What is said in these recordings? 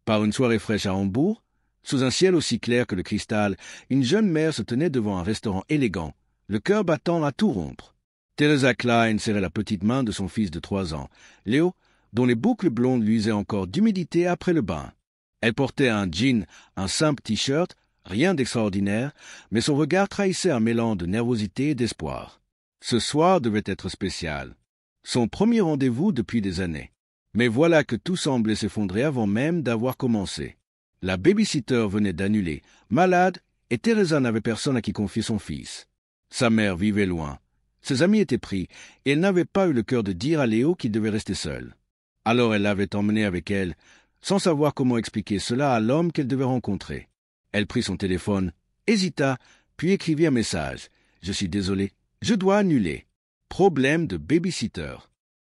Par une soirée fraîche à Hambourg, sous un ciel aussi clair que le cristal, une jeune mère se tenait devant un restaurant élégant, le cœur battant à tout rompre. Teresa Klein serrait la petite main de son fils de 3 ans, Léo, dont les boucles blondes luisaient encore d'humidité après le bain. Elle portait un jean, un simple t-shirt, rien d'extraordinaire, mais son regard trahissait un mélange de nervosité et d'espoir. Ce soir devait être spécial. Son premier rendez-vous depuis des années. Mais voilà que tout semblait s'effondrer avant même d'avoir commencé. La babysitter venait d'annuler, malade, et Teresa n'avait personne à qui confier son fils. Sa mère vivait loin. Ses amis étaient pris, et elle n'avait pas eu le cœur de dire à Léo qu'il devait rester seul. Alors elle l'avait emmené avec elle, sans savoir comment expliquer cela à l'homme qu'elle devait rencontrer. Elle prit son téléphone, hésita, puis écrivit un message. « Je suis désolé, je dois annuler. » Problème de babysitter.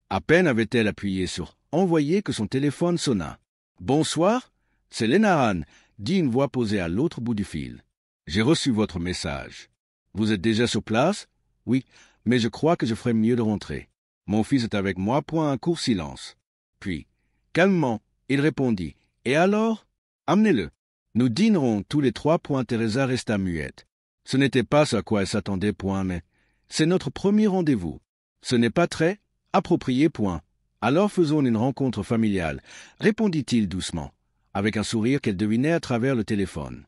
À peine avait-elle appuyé sur « Envoyer » que son téléphone sonna. « Bonsoir, c'est Lena, » dit une voix posée à l'autre bout du fil. « J'ai reçu votre message. Vous êtes déjà sur place? Oui, mais je crois que je ferais mieux de rentrer. Mon fils est avec moi. » Un court silence. Puis, calmement, il répondit. « Et alors? Amenez-le. Nous dînerons tous les 3. » Teresa resta muette. Ce n'était pas ce à quoi elle s'attendait. Mais c'est notre premier rendez-vous. Ce n'est pas très approprié. Alors faisons une rencontre familiale, répondit-il doucement, avec un sourire qu'elle devinait à travers le téléphone.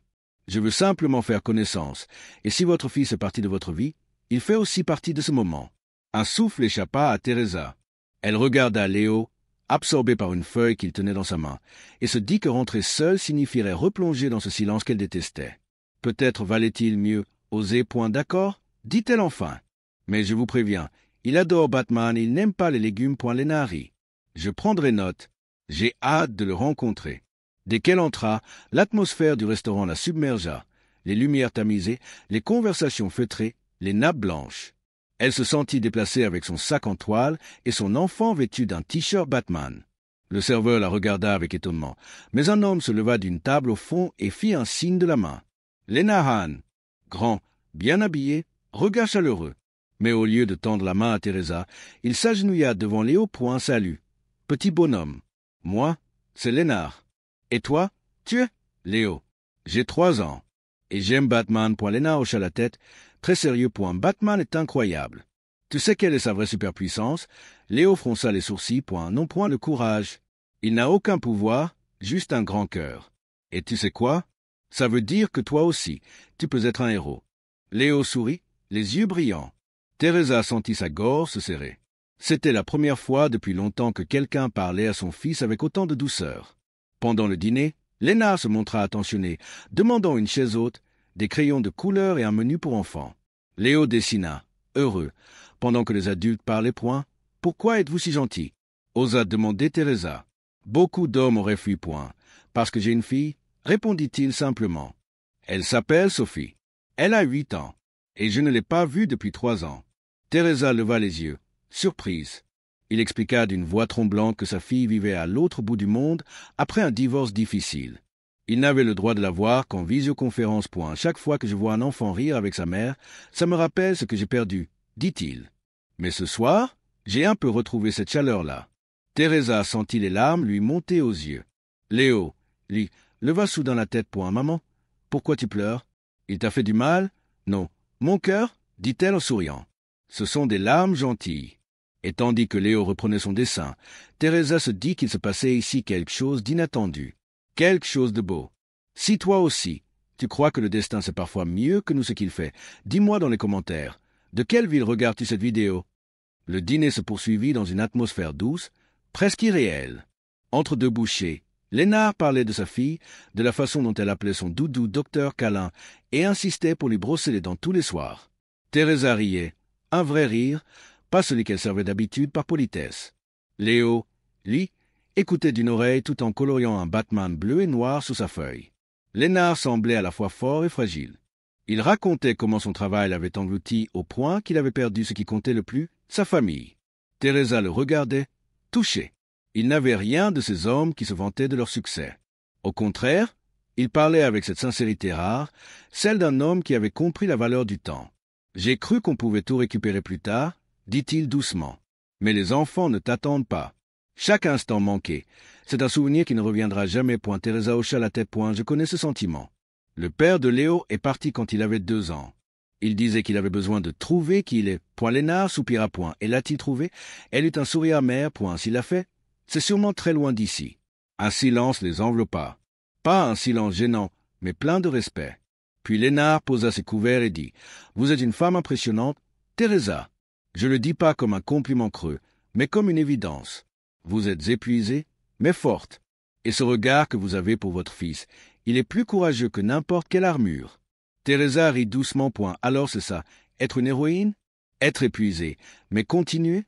Je veux simplement faire connaissance, et si votre fils est parti de votre vie, il fait aussi partie de ce moment. Un souffle échappa à Teresa. Elle regarda Léo, absorbé par une feuille qu'il tenait dans sa main, et se dit que rentrer seule signifierait replonger dans ce silence qu'elle détestait. Peut-être valait-il mieux oser. D'accord, dit-elle enfin. Mais je vous préviens, il adore Batman et il n'aime pas les légumes. Lena rit. Je prendrai note. J'ai hâte de le rencontrer. Dès qu'elle entra, l'atmosphère du restaurant la submergea. Les lumières tamisées, les conversations feutrées, les nappes blanches. Elle se sentit déplacée avec son sac en toile et son enfant vêtu d'un t-shirt Batman. Le serveur la regarda avec étonnement, mais un homme se leva d'une table au fond et fit un signe de la main. Lena, grand, bien habillé, regard chaleureux. Mais au lieu de tendre la main à Teresa, il s'agenouilla devant Léo. Salut. Petit bonhomme. Moi, c'est Lénard. Et toi, tu es Léo. J'ai 3 ans. Et j'aime Batman. Lénard hocha la tête. Très sérieux. Batman est incroyable. Tu sais quelle est sa vraie superpuissance? Léo fronça les sourcils. Non point le courage. Il n'a aucun pouvoir, juste un grand cœur. Et tu sais quoi? Ça veut dire que toi aussi, tu peux être un héros. Léo sourit, les yeux brillants. Teresa sentit sa gorge se serrer. C'était la première fois depuis longtemps que quelqu'un parlait à son fils avec autant de douceur. Pendant le dîner, Lena se montra attentionnée, demandant une chaise haute, des crayons de couleur et un menu pour enfants. Léo dessina, heureux, pendant que les adultes parlaient. Pourquoi êtes-vous si gentil? Osa demander Teresa. Beaucoup d'hommes auraient fui. Parce que j'ai une fille, répondit-il simplement. Elle s'appelle Sophie. Elle a 8 ans. Et je ne l'ai pas vue depuis 3 ans. Teresa leva les yeux, surprise. Il expliqua d'une voix tremblante que sa fille vivait à l'autre bout du monde après un divorce difficile. Il n'avait le droit de la voir qu'en visioconférence. Chaque fois que je vois un enfant rire avec sa mère, ça me rappelle ce que j'ai perdu, dit-il. Mais ce soir, j'ai un peu retrouvé cette chaleur-là. Teresa sentit les larmes lui monter aux yeux. Léo, lui, leva soudain la tête. Maman, pourquoi tu pleures? Il t'a fait du mal? Non. Mon cœur, dit-elle en souriant. Ce sont des larmes gentilles. Et tandis que Léo reprenait son dessin, Teresa se dit qu'il se passait ici quelque chose d'inattendu, quelque chose de beau. Si toi aussi, tu crois que le destin c'est parfois mieux que nous ce qu'il fait, dis-moi dans les commentaires. De quelle ville regardes-tu cette vidéo? Le dîner se poursuivit dans une atmosphère douce, presque irréelle. Entre 2 bouchées, Lénard parlait de sa fille, de la façon dont elle appelait son doudou docteur câlin et insistait pour lui brosser les dents tous les soirs. Teresa riait, un vrai rire, pas celui qu'elle servait d'habitude par politesse. Léo, lui, écoutait d'une oreille tout en coloriant un Batman bleu et noir sous sa feuille. Lénard semblait à la fois fort et fragile. Il racontait comment son travail l'avait englouti au point qu'il avait perdu ce qui comptait le plus, sa famille. Teresa le regardait, touchée. Il n'avait rien de ces hommes qui se vantaient de leur succès. Au contraire, il parlait avec cette sincérité rare, celle d'un homme qui avait compris la valeur du temps. « J'ai cru qu'on pouvait tout récupérer plus tard, dit-il doucement. Mais les enfants ne t'attendent pas. Chaque instant manqué, c'est un souvenir qui ne reviendra jamais. Teresa hocha la tête. Je connais ce sentiment. Le père de Léo est parti quand il avait 2 ans. Il disait qu'il avait besoin de trouver qui il est. Lénard soupira. Et l'a-t-il trouvé? Elle eut un sourire amer. S'il l'a fait, c'est sûrement très loin d'ici. Un silence les enveloppa. Pas un silence gênant, mais plein de respect. Puis Lénard posa ses couverts et dit « Vous êtes une femme impressionnante, Teresa. Je ne le dis pas comme un compliment creux, mais comme une évidence. Vous êtes épuisée, mais forte. Et ce regard que vous avez pour votre fils, il est plus courageux que n'importe quelle armure. » Teresa rit doucement. Alors c'est ça, être une héroïne? Être épuisée, mais continuer?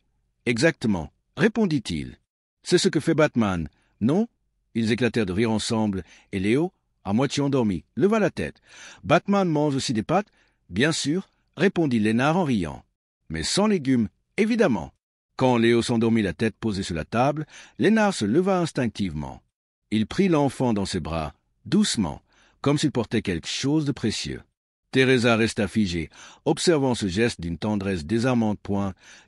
Exactement, répondit-il. C'est ce que fait Batman, non? Ils éclatèrent de rire ensemble, et Léo, à moitié endormi, leva la tête. Batman mange aussi des pâtes? Bien sûr, répondit Lénard en riant. Mais sans légumes, évidemment. Quand Léo s'endormit la tête posée sur la table, Lénard se leva instinctivement. Il prit l'enfant dans ses bras, doucement, comme s'il portait quelque chose de précieux. Teresa resta figée, observant ce geste d'une tendresse désarmante.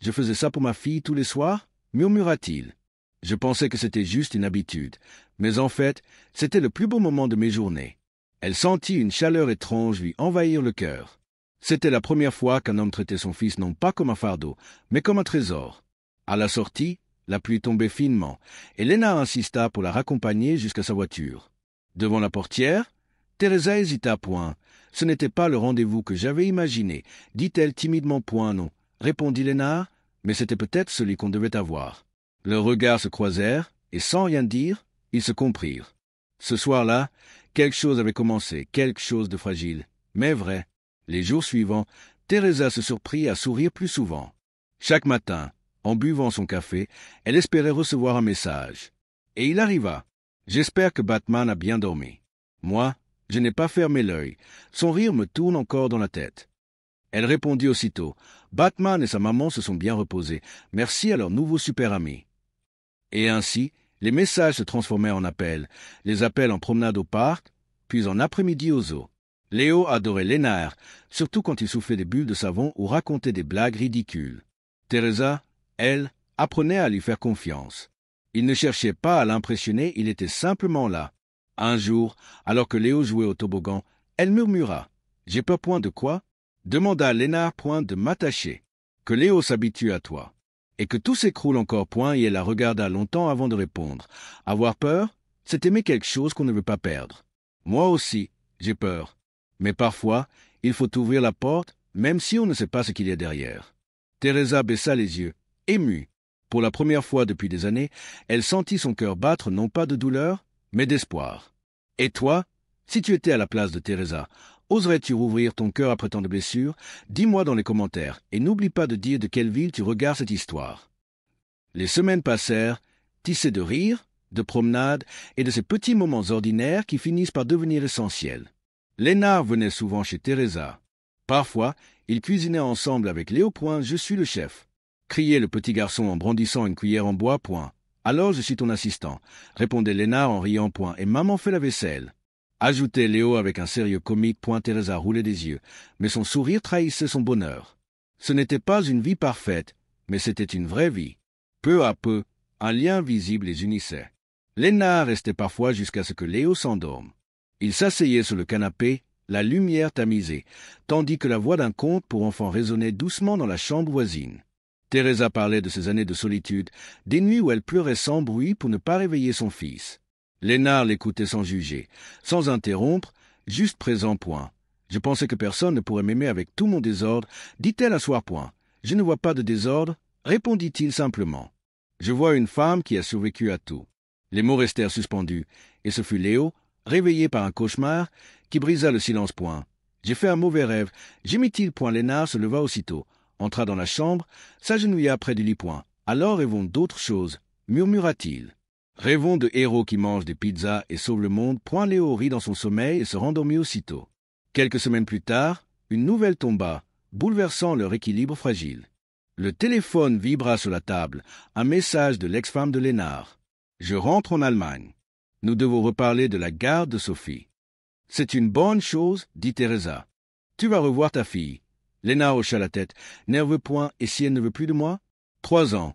Je faisais ça pour ma fille tous les soirs, murmura-t-il. Je pensais que c'était juste une habitude, mais en fait, c'était le plus beau moment de mes journées. Elle sentit une chaleur étrange lui envahir le cœur. C'était la première fois qu'un homme traitait son fils non pas comme un fardeau, mais comme un trésor. À la sortie, la pluie tombait finement, et Lénard insista pour la raccompagner jusqu'à sa voiture. Devant la portière, Teresa hésita. Ce n'était pas le rendez-vous que j'avais imaginé, dit-elle timidement. Non, répondit Lénard, mais c'était peut-être celui qu'on devait avoir. Leurs regards se croisèrent, et sans rien dire, ils se comprirent. Ce soir-là, quelque chose avait commencé, quelque chose de fragile, mais vrai. Les jours suivants, Teresa se surprit à sourire plus souvent. Chaque matin, en buvant son café, elle espérait recevoir un message. Et il arriva. J'espère que Batman a bien dormi. Moi, je n'ai pas fermé l'œil. Son rire me tourne encore dans la tête. Elle répondit aussitôt. Batman et sa maman se sont bien reposés. Merci à leur nouveau super ami. Et ainsi, les messages se transformèrent en appels, les appels en promenade au parc, puis en après-midi au zoo. Léo adorait Lénard, surtout quand il soufflait des bulles de savon ou racontait des blagues ridicules. Teresa, elle, apprenait à lui faire confiance. Il ne cherchait pas à l'impressionner, il était simplement là. Un jour, alors que Léo jouait au toboggan, elle murmura. « J'ai peur. De quoi ?» demanda Lénard. De m'attacher. Que Léo s'habitue à toi. Et que tout s'écroule encore. Et elle la regarda longtemps avant de répondre. Avoir peur, c'est aimer quelque chose qu'on ne veut pas perdre. Moi aussi, j'ai peur. Mais parfois, il faut ouvrir la porte, même si on ne sait pas ce qu'il y a derrière. Teresa baissa les yeux, émue. Pour la première fois depuis des années, elle sentit son cœur battre non pas de douleur, mais d'espoir. Et toi, si tu étais à la place de Teresa, oserais-tu rouvrir ton cœur après tant de blessures? Dis-moi dans les commentaires, et n'oublie pas de dire de quelle ville tu regardes cette histoire. Les semaines passèrent, tissées de rires, de promenades et de ces petits moments ordinaires qui finissent par devenir essentiels. Lénard venait souvent chez Teresa. Parfois, ils cuisinaient ensemble avec Léo. Je suis le chef. Criait le petit garçon en brandissant une cuillère en bois. Alors je suis ton assistant, répondait Lénard en riant. Et maman fait la vaisselle. Ajoutait Léo avec un sérieux comique. Teresa roulait des yeux, mais son sourire trahissait son bonheur. Ce n'était pas une vie parfaite, mais c'était une vraie vie. Peu à peu, un lien visible les unissait. Lénard restait parfois jusqu'à ce que Léo s'endorme. Il s'asseyait sur le canapé, la lumière tamisée, tandis que la voix d'un conte pour enfants résonnait doucement dans la chambre voisine. Teresa parlait de ses années de solitude, des nuits où elle pleurait sans bruit pour ne pas réveiller son fils. Lénard l'écoutait sans juger, sans interrompre, juste présent. Je pensais que personne ne pourrait m'aimer avec tout mon désordre, dit-elle un soir. Je ne vois pas de désordre, répondit-il simplement. Je vois une femme qui a survécu à tout. Les mots restèrent suspendus, et ce fut Léo, réveillé par un cauchemar, qui brisa le silence. J'ai fait un mauvais rêve, gémit-il. Lénard se leva aussitôt, entra dans la chambre, s'agenouilla près du lit. Alors rêvons d'autre chose, murmura-t-il. Rêvons de héros qui mangent des pizzas et sauvent le monde. Léo rit dans son sommeil et se rendormit aussitôt. Quelques semaines plus tard, une nouvelle tomba, bouleversant leur équilibre fragile. Le téléphone vibra sur la table, un message de l'ex-femme de Lénard. Je rentre en Allemagne. Nous devons reparler de la garde de Sophie. C'est une bonne chose, dit Teresa. Tu vas revoir ta fille. Lénard hocha la tête. Nerveux. Et si elle ne veut plus de moi? 3 ans.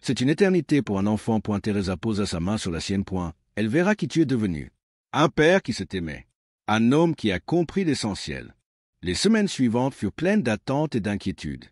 C'est une éternité pour un enfant. Teresa posa sa main sur la sienne. Elle verra qui tu es devenu. Un père qui s'est aimé. Un homme qui a compris l'essentiel. Les semaines suivantes furent pleines d'attentes et d'inquiétudes.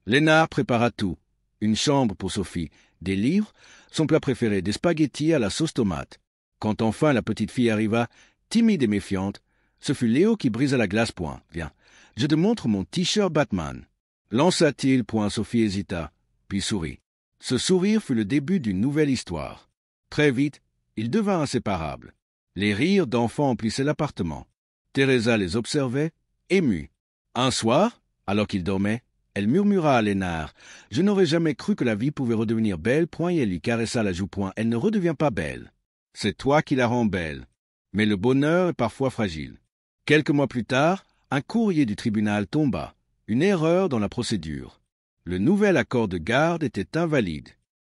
Lénard prépara tout. Une chambre pour Sophie, des livres, son plat préféré, des spaghettis à la sauce tomate. Quand enfin la petite fille arriva, timide et méfiante, ce fut Léo qui brisa la glace. Viens, je te montre mon t-shirt Batman. Lança-t-il. Sophie hésita, puis sourit. Ce sourire fut le début d'une nouvelle histoire. Très vite, ils devinrent inséparables. Les rires d'enfants emplissaient l'appartement. Teresa les observait, émue. Un soir, alors qu'ils dormaient, elle murmura à Lénard, « Je n'aurais jamais cru que la vie pouvait redevenir belle. » Et elle lui caressa la joue. « Elle ne redevient pas belle. C'est toi qui la rends belle. Mais le bonheur est parfois fragile. » Quelques mois plus tard, un courrier du tribunal tomba. Une erreur dans la procédure. Le nouvel accord de garde était invalide.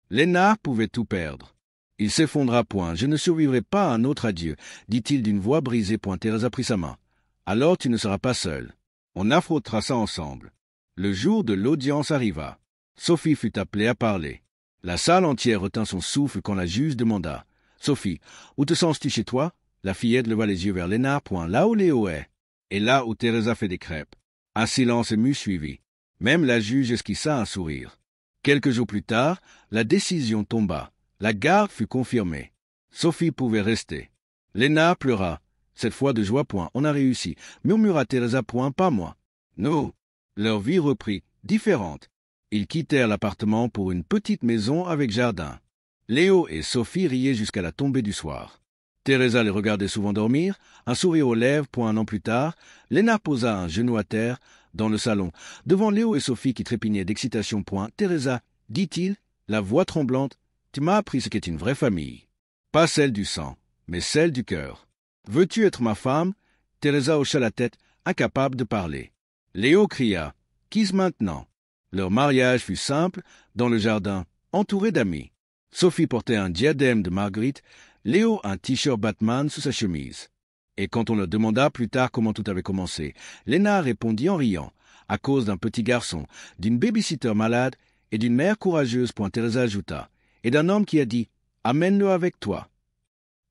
Lénard pouvait tout perdre. Il s'effondra. « Je ne survivrai pas à un autre adieu, dit-il d'une voix brisée. Teresa prit sa main. Alors tu ne seras pas seul. On affrontera ça ensemble. Le jour de l'audience arriva. Sophie fut appelée à parler. La salle entière retint son souffle quand la juge demanda. « Sophie, où te sens-tu chez toi ?» La fillette leva les yeux vers Lénard. « Là où Léo est. » Et là où Teresa fait des crêpes. Un silence ému suivit. Même la juge esquissa un sourire. Quelques jours plus tard, la décision tomba. La garde fut confirmée. Sophie pouvait rester. Lénard pleura. Cette fois de joie. « On a réussi, » murmura Teresa. « Pas moi. » Nous. Leur vie reprit, différente. Ils quittèrent l'appartement pour une petite maison avec jardin. Léo et Sophie riaient jusqu'à la tombée du soir. Teresa les regardait souvent dormir, un sourire aux lèvres. Un an plus tard, Lénard posa un genou à terre, dans le salon, devant Léo et Sophie qui trépignaient d'excitation. « Teresa, dit-il, la voix tremblante, tu m'as appris ce qu'est une vraie famille. Pas celle du sang, mais celle du cœur. Veux-tu être ma femme ?» Teresa hocha la tête, incapable de parler. Léo cria « Kiss maintenant !» Leur mariage fut simple, dans le jardin, entouré d'amis. Sophie portait un diadème de Marguerite, Léo un t-shirt Batman sous sa chemise. Et quand on leur demanda plus tard comment tout avait commencé, Lénard répondit en riant, à cause d'un petit garçon, d'une babysitter malade et d'une mère courageuse. Teresa ajouta, et d'un homme qui a dit « Amène-le avec toi ».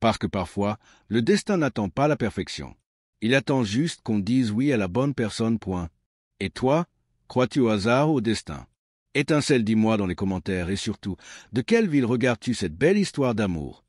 Parce que parfois, le destin n'attend pas la perfection. Il attend juste qu'on dise oui à la bonne personne. Et toi, crois-tu au hasard ou au destin? Étincelle, dis-moi dans les commentaires, et surtout, de quelle ville regardes-tu cette belle histoire d'amour?